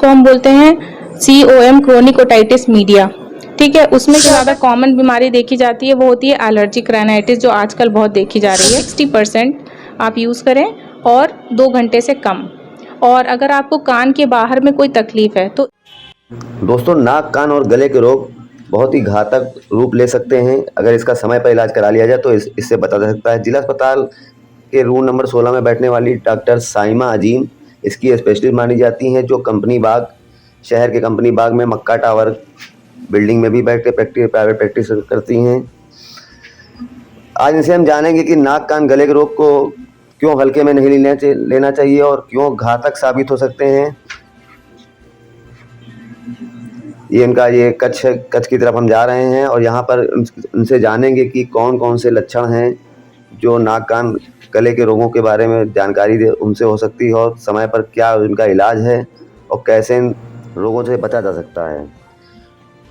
को हम बोलते हैं COM, क्रोनिक ओटाइटिस मीडिया। ठीक है, उसमें जो ज़्यादा कॉमन बीमारी देखी जाती है वो होती है एलर्जिक राइनाइटिस, जो आजकल बहुत देखी जा रही है। 60% आप यूज़ करें और 2 घंटे से कम। और अगर आपको कान के बाहर में कोई तकलीफ है तो दोस्तों, नाक, कान और गले के रोग बहुत ही घातक रूप ले सकते हैं। अगर इसका समय पर इलाज करा लिया जाए तो इससे बचा जा सकता है। जिला अस्पताल के रूम नंबर 16 में बैठने वाली डॉक्टर साइमा अजीम इसकी स्पेशलिस्ट मानी जाती हैं, जो कंपनी बाग, शहर के कंपनी बाग में मक्का टावर बिल्डिंग में भी बैठ के प्राइवेट प्रैक्टिस करती हैं। आज इनसे हम जानेंगे कि नाक, कान, गले के रोग को क्यों हल्के में नहीं लेना चाहिए और क्यों घातक साबित हो सकते हैं। ये कच्छ की तरफ हम जा रहे हैं और यहाँ पर उनसे जानेंगे कि कौन कौन से लक्षण हैं जो नाक, कान, गले के रोगों के बारे में जानकारी उनसे हो सकती है और समय पर क्या उनका इलाज है और कैसे इन रोगों से बचा जा सकता है।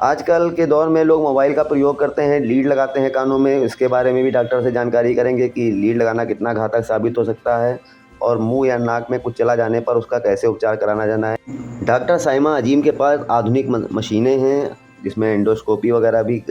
आजकल के दौर में लोग मोबाइल का प्रयोग करते हैं, लीड लगाते हैं कानों में। इसके बारे में भी डॉक्टर से जानकारी करेंगे कि लीड लगाना कितना घातक साबित हो सकता है और मुंह या नाक में कुछ चला जाने पर उसका कैसे उपचार कराना जाना है। डॉक्टर साइमा अजीम के पास आधुनिक मशीनें हैं जिसमें एंडोस्कोपी वगैरह भी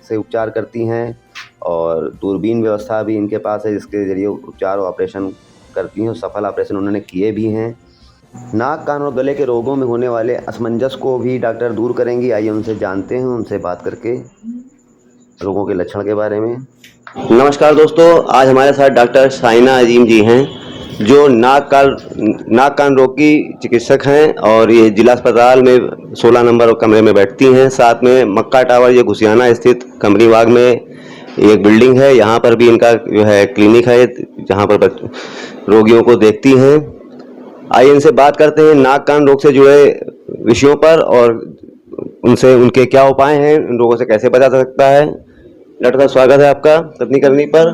से उपचार करती हैं और दूरबीन व्यवस्था भी इनके पास है जिसके ज़रिए उपचार और ऑपरेशन करती हैं। सफल ऑपरेशन उन्होंने किए भी हैं। नाक, कान और गले के रोगों में होने वाले असमंजस को भी डॉक्टर दूर करेंगी। आइए उनसे जानते हैं, उनसे बात करके रोगों के लक्षण के बारे में। नमस्कार दोस्तों, आज हमारे साथ डॉक्टर साइना अजीम जी हैं जो नाक कान रोग की चिकित्सक हैं और ये जिला अस्पताल में 16 नंबर कमरे में बैठती हैं। साथ में मक्का टावर, ये घुसियाना स्थित कंपनी बाग में एक बिल्डिंग है, यहाँ पर भी इनका जो है क्लिनिक है जहाँ पर रोगियों को देखती हैं। आइए इनसे बात करते हैं नाक, कान रोग से जुड़े विषयों पर और उनके क्या उपाय हैं, इन रोगों से कैसे बचा जा सकता है। डॉक्टर साहब, स्वागत है आपका तकनीक करनी पर।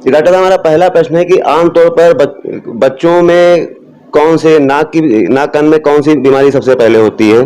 डॉक्टर साहब, हमारा पहला प्रश्न है कि आमतौर पर बच्चों में कौन से नाक कान में कौन सी बीमारी सबसे पहले होती है?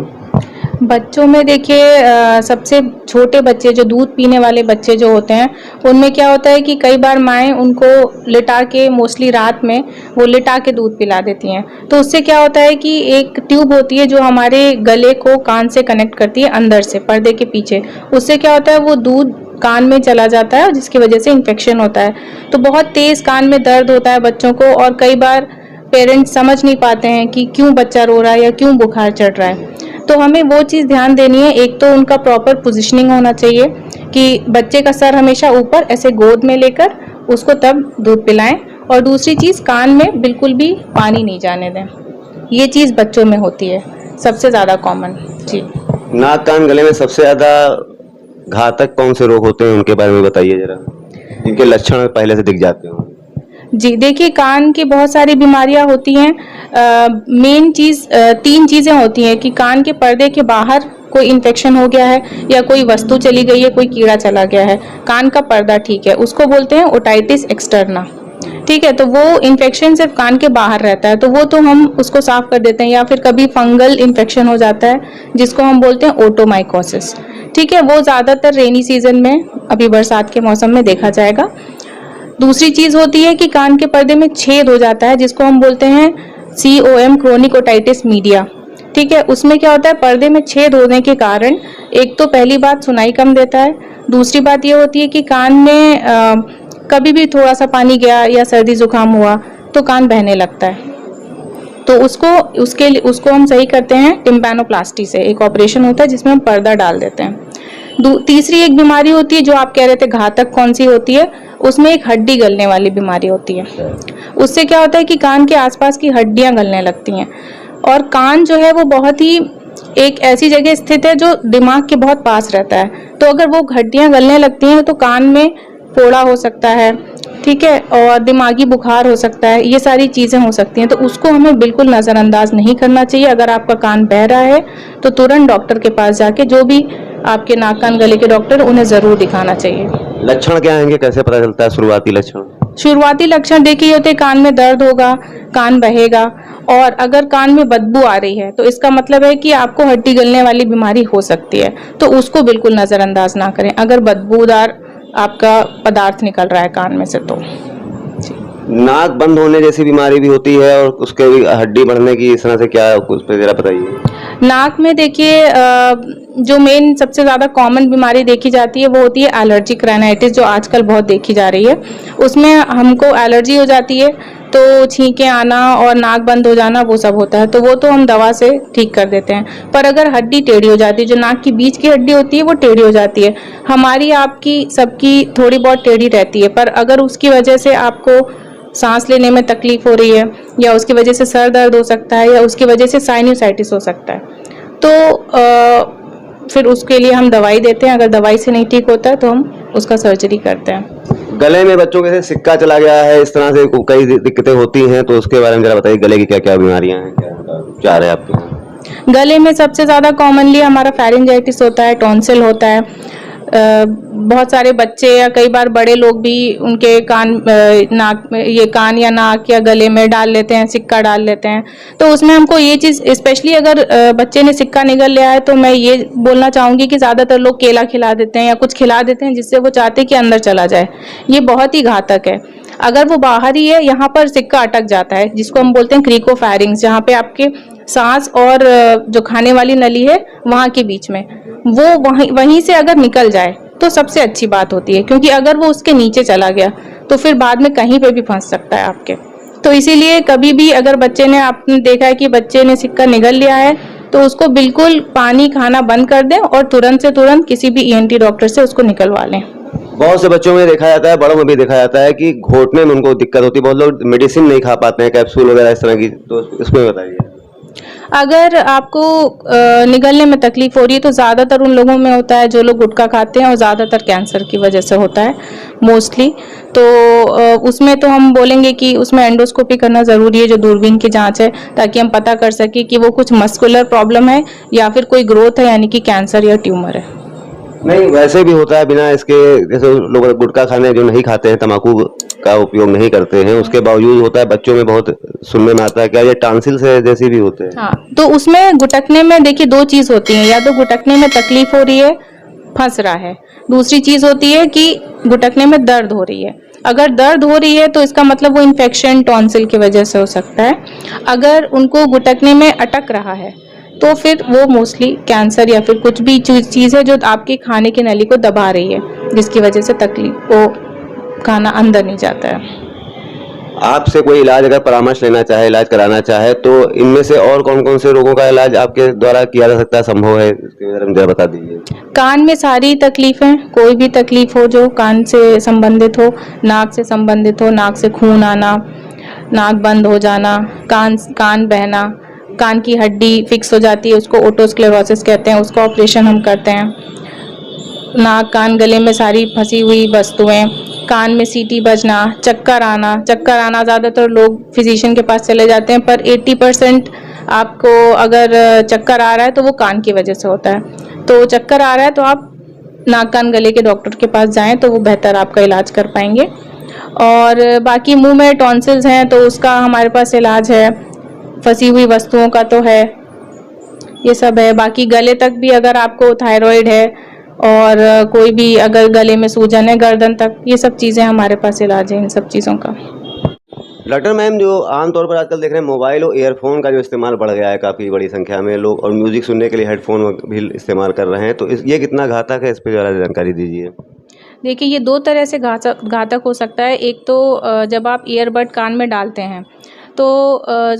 बच्चों में देखिए, सबसे छोटे बच्चे जो दूध पीने वाले बच्चे जो होते हैं उनमें क्या होता है कि कई बार माएँ उनको लिटा के, मोस्टली रात में वो लिटा के दूध पिला देती हैं। तो उससे क्या होता है कि एक ट्यूब होती है जो हमारे गले को कान से कनेक्ट करती है अंदर से, पर्दे के पीछे। उससे क्या होता है, वो दूध कान में चला जाता है जिसकी वजह से इन्फेक्शन होता है। तो बहुत तेज़ कान में दर्द होता है बच्चों को और कई बार पेरेंट्स समझ नहीं पाते हैं कि क्यों बच्चा रो रहा है या क्यों बुखार चढ़ रहा है। तो हमें वो चीज़ ध्यान देनी है। एक तो उनका प्रॉपर पोजीशनिंग होना चाहिए कि बच्चे का सर हमेशा ऊपर ऐसे गोद में लेकर उसको तब दूध पिलाएं। और दूसरी चीज़, कान में बिल्कुल भी पानी नहीं जाने दें। ये चीज़ बच्चों में होती है सबसे ज़्यादा कॉमन। जी, नाक, कान, गले में सबसे ज़्यादा घातक कौन से रोग होते हैं, उनके बारे में बताइए जरा, जिनके लक्षण पहले से दिख जाते हो। जी देखिए, कान की बहुत सारी बीमारियां होती हैं। मेन चीज़ 3 चीज़ें होती हैं कि कान के पर्दे के बाहर कोई इन्फेक्शन हो गया है या कोई वस्तु चली गई है, कोई कीड़ा चला गया है। कान का पर्दा ठीक है, उसको बोलते हैं ओटाइटिस एक्सटर्ना। ठीक है, तो वो इन्फेक्शन सिर्फ कान के बाहर रहता है, तो वो तो हम उसको साफ कर देते हैं। या फिर कभी फंगल इन्फेक्शन हो जाता है जिसको हम बोलते हैं ओटोमाइकोसिस। ठीक है, वो ज़्यादातर रेनी सीजन में, अभी बरसात के मौसम में देखा जाएगा। दूसरी चीज़ होती है कि कान के पर्दे में छेद हो जाता है जिसको हम बोलते हैं COM, क्रोनिक ओटाइटिस मीडिया। ठीक है, उसमें क्या होता है, पर्दे में छेद होने के कारण एक तो पहली बात सुनाई कम देता है। दूसरी बात ये होती है कि कान में कभी भी थोड़ा सा पानी गया या सर्दी जुकाम हुआ तो कान बहने लगता है। तो उसको हम सही करते हैं टिम्पैनोप्लास्टी से। एक ऑपरेशन होता है जिसमें हम पर्दा डाल देते हैं। तीसरी एक बीमारी होती है जो आप कह रहे थे घातक कौन सी होती है, उसमें एक हड्डी गलने वाली बीमारी होती है। उससे क्या होता है कि कान के आसपास की हड्डियां गलने लगती हैं। और कान जो है वो बहुत ही एक ऐसी जगह स्थित है जो दिमाग के बहुत पास रहता है। तो अगर वो हड्डियां गलने लगती हैं तो कान में फोड़ा हो सकता है, ठीक है, और दिमागी बुखार हो सकता है। ये सारी चीज़ें हो सकती हैं, तो उसको हमें बिल्कुल नज़रअंदाज नहीं करना चाहिए। अगर आपका कान बह रहा है तो तुरंत डॉक्टर के पास जाके, जो भी आपके नाक, कान, गले के डॉक्टर, उन्हें ज़रूर दिखाना चाहिए। लक्षण क्या आएंगे, कैसे पता चलता है शुरुआती लक्षण? शुरुआती लक्षण देखिए होते, कान में दर्द होगा, कान बहेगा, और अगर कान में बदबू आ रही है तो इसका मतलब है कि आपको हड्डी गलने वाली बीमारी हो सकती है। तो उसको बिल्कुल नज़रअंदाज ना करें अगर बदबूदार आपका पदार्थ निकल रहा है कान में से तो। नाक बंद होने जैसी बीमारी भी होती है और उसके भी हड्डी बढ़ने की, इस तरह से क्या कुछ पे जरा बताइए। नाक में देखिए जो मेन सबसे ज़्यादा कॉमन बीमारी देखी जाती है वो होती है एलर्जिक राइनाइटिस, जो आजकल बहुत देखी जा रही है। उसमें हमको एलर्जी हो जाती है तो छींकें आना और नाक बंद हो जाना वो सब होता है, तो वो तो हम दवा से ठीक कर देते हैं। पर अगर हड्डी टेढ़ी हो जाती है, जो नाक की बीच की हड्डी होती है वो टेढ़ी हो जाती है, हमारी आपकी सबकी थोड़ी बहुत टेढ़ी रहती है, पर अगर उसकी वजह से आपको सांस लेने में तकलीफ हो रही है या उसकी वजह से सर दर्द हो सकता है या उसकी वजह से साइनोसाइटिस हो सकता है, तो फिर उसके लिए हम दवाई देते हैं। अगर दवाई से नहीं ठीक होता है तो हम उसका सर्जरी करते हैं। गले में बच्चों के से सिक्का चला गया है, इस तरह से कई दिक्कतें होती हैं, तो उसके बारे में जरा बताइए। गले की क्या क्या बीमारियां हैं, क्या उपचार है आपके यहाँ? गले में सबसे ज़्यादा कॉमनली हमारा फेरिंजाइटिस होता है, टॉन्सिल होता है। बहुत सारे बच्चे या कई बार बड़े लोग भी उनके कान नाक में, ये कान या नाक या गले में डाल लेते हैं, सिक्का डाल लेते हैं। तो उसमें हमको ये चीज़, स्पेशली अगर बच्चे ने सिक्का निगल लिया है, तो मैं ये बोलना चाहूँगी कि ज़्यादातर लोग केला खिला देते हैं या कुछ खिला देते हैं जिससे वो चाहते हैं कि अंदर चला जाए। ये बहुत ही घातक है। अगर वो बाहर ही है, यहाँ पर सिक्का अटक जाता है जिसको हम बोलते हैं क्रिकोफैरिंग्स, जहाँ पे आपके सांस और जो खाने वाली नली है वहाँ के बीच में, वो वहीं से अगर निकल जाए तो सबसे अच्छी बात होती है, क्योंकि अगर वो उसके नीचे चला गया तो फिर बाद में कहीं पे भी फंस सकता है आपके। तो इसीलिए कभी भी अगर बच्चे ने, आपने देखा है कि बच्चे ने सिक्का निगल लिया है, तो उसको बिल्कुल पानी खाना बंद कर दें और तुरंत से तुरंत किसी भी ईएनटी डॉक्टर से उसको निकलवा लें। बहुत से बच्चों में देखा जाता है, बड़ों में भी देखा जाता है कि घोटने में उनको दिक्कत होती है, बहुत लोग मेडिसिन नहीं खा पाते हैं, कैप्सूल वगैरह इस तरह की, तो इसमें बताइए। अगर आपको निगलने में तकलीफ हो रही है तो ज़्यादातर उन लोगों में होता है जो लोग गुटखा खाते हैं, और ज़्यादातर कैंसर की वजह से होता है मोस्टली। तो उसमें तो हम बोलेंगे कि उसमें एंडोस्कोपी करना ज़रूरी है, जो दूरबीन की जांच है, ताकि हम पता कर सकें कि वो कुछ मस्कुलर प्रॉब्लम है या फिर कोई ग्रोथ है, यानी कि कैंसर या ट्यूमर है। नहीं, वैसे भी होता है बिना इसके, जैसे लोग गुटखा खाने जो नहीं खाते हैं, तम्बाकू का उपयोग नहीं करते हैं, उसके बावजूद होता है बच्चों में, बहुत सुनने में आता है। क्या ये टॉन्सिल से जैसी भी होते हैं? हाँ, तो उसमें गुटकने में देखिए दो चीज़ होती है, या तो गुटकने में तकलीफ हो रही है, फंस रहा है, दूसरी चीज़ होती है कि गुटकने में दर्द हो रही है। अगर दर्द हो रही है तो इसका मतलब वो इन्फेक्शन टॉन्सिल की वजह से हो सकता है। अगर उनको गुटकने में अटक रहा है तो फिर वो मोस्टली कैंसर या फिर कुछ भी चीज़ है जो आपके खाने की नली को दबा रही है, जिसकी वजह से तकलीफ, वो खाना अंदर नहीं जाता है। आपसे कोई इलाज अगर परामर्श लेना चाहे, इलाज कराना चाहे, तो इनमें से और कौन कौन से रोगों का इलाज आपके द्वारा किया जा सकता है, संभव है, इसके बारे में जरा बता दीजिए। कान में सारी तकलीफें, कोई भी तकलीफ हो जो कान से संबंधित हो, नाक से संबंधित हो, नाक से खून आना, नाक बंद हो जाना, कान बहना, कान की हड्डी फिक्स हो जाती है, उसको ओटोस्क्लेरोसिस कहते हैं, उसका ऑपरेशन हम करते हैं। नाक कान गले में सारी फंसी हुई वस्तुएं, कान में सीटी बजना, चक्कर आना ज़्यादातर लोग फिजिशियन के पास चले जाते हैं, पर 80% आपको अगर चक्कर आ रहा है तो वो कान की वजह से होता है। तो चक्कर आ रहा है तो आप नाक कान गले के डॉक्टर के पास जाएं तो वो बेहतर आपका इलाज कर पाएंगे। और बाकी मुंह में टॉन्सिल्स हैं तो उसका हमारे पास इलाज है, फंसी हुई वस्तुओं का तो है, ये सब है। बाकी गले तक भी अगर आपको थायराइड है और कोई भी अगर गले में सूजन है, गर्दन तक, ये सब चीज़ें हमारे पास इलाज है इन सब चीज़ों का। डॉक्टर मैम, जो आमतौर पर आजकल देख रहे हैं, मोबाइल और ईयरफोन का जो इस्तेमाल बढ़ गया है काफ़ी बड़ी संख्या में लोग, और म्यूजिक सुनने के लिए हेडफोन भी इस्तेमाल कर रहे हैं, तो ये कितना घातक है, इस पर ज़रा जानकारी दीजिए। देखिए, ये दो तरह से घातक हो सकता है। एक तो जब आप ईयरबड कान में डालते हैं तो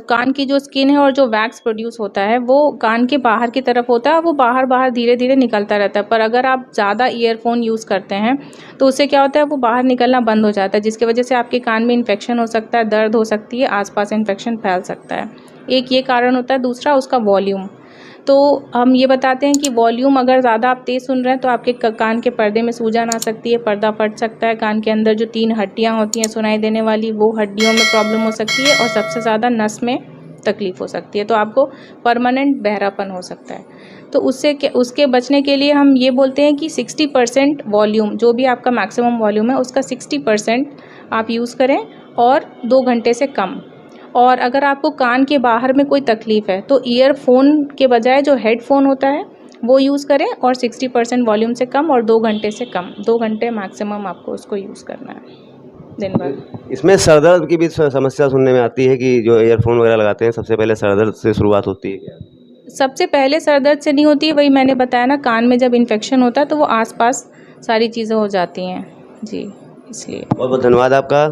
कान की जो स्किन है और जो वैक्स प्रोड्यूस होता है वो कान के बाहर की तरफ होता है, वो बाहर धीरे धीरे निकलता रहता है। पर अगर आप ज़्यादा ईयरफोन यूज़ करते हैं तो उससे क्या होता है, वो बाहर निकलना बंद हो जाता है, जिसकी वजह से आपके कान में इन्फेक्शन हो सकता है, दर्द हो सकती है, आसपास इन्फेक्शन फैल सकता है। एक ये कारण होता है। दूसरा उसका वॉल्यूम। तो हम ये बताते हैं कि वॉल्यूम अगर ज़्यादा आप तेज़ सुन रहे हैं तो आपके कान के पर्दे में सूजन आ सकती है, पर्दा फट सकता है, कान के अंदर जो 3 हड्डियाँ होती हैं सुनाई देने वाली, वो हड्डियों में प्रॉब्लम हो सकती है, और सबसे ज़्यादा नस में तकलीफ़ हो सकती है, तो आपको परमानेंट बहरापन हो सकता है। तो उसके बचने के लिए हम ये बोलते हैं कि 60% वॉल्यूम, जो भी आपका मैक्सिमम वॉल्यूम है उसका 60% आप यूज़ करें, और 2 घंटे से कम। और अगर आपको कान के बाहर में कोई तकलीफ़ है तो ईयरफोन के बजाय जो हेडफोन होता है वो यूज़ करें, और 60% वॉल्यूम से कम और 2 घंटे से कम, 2 घंटे मैक्सिमम आपको उसको यूज़ करना है। दिन भर। इसमें सर दर्द की भी समस्या सुनने में आती है कि जो ईयरफोन वगैरह लगाते हैं सबसे पहले सर दर्द से शुरुआत होती है क्या? सबसे पहले सर दर्द से नहीं होती है, वही मैंने बताया ना, कान में जब इन्फेक्शन होता है तो वो आसपास सारी चीज़ें हो जाती हैं जी, इसलिए। बहुत बहुत धन्यवाद आपका।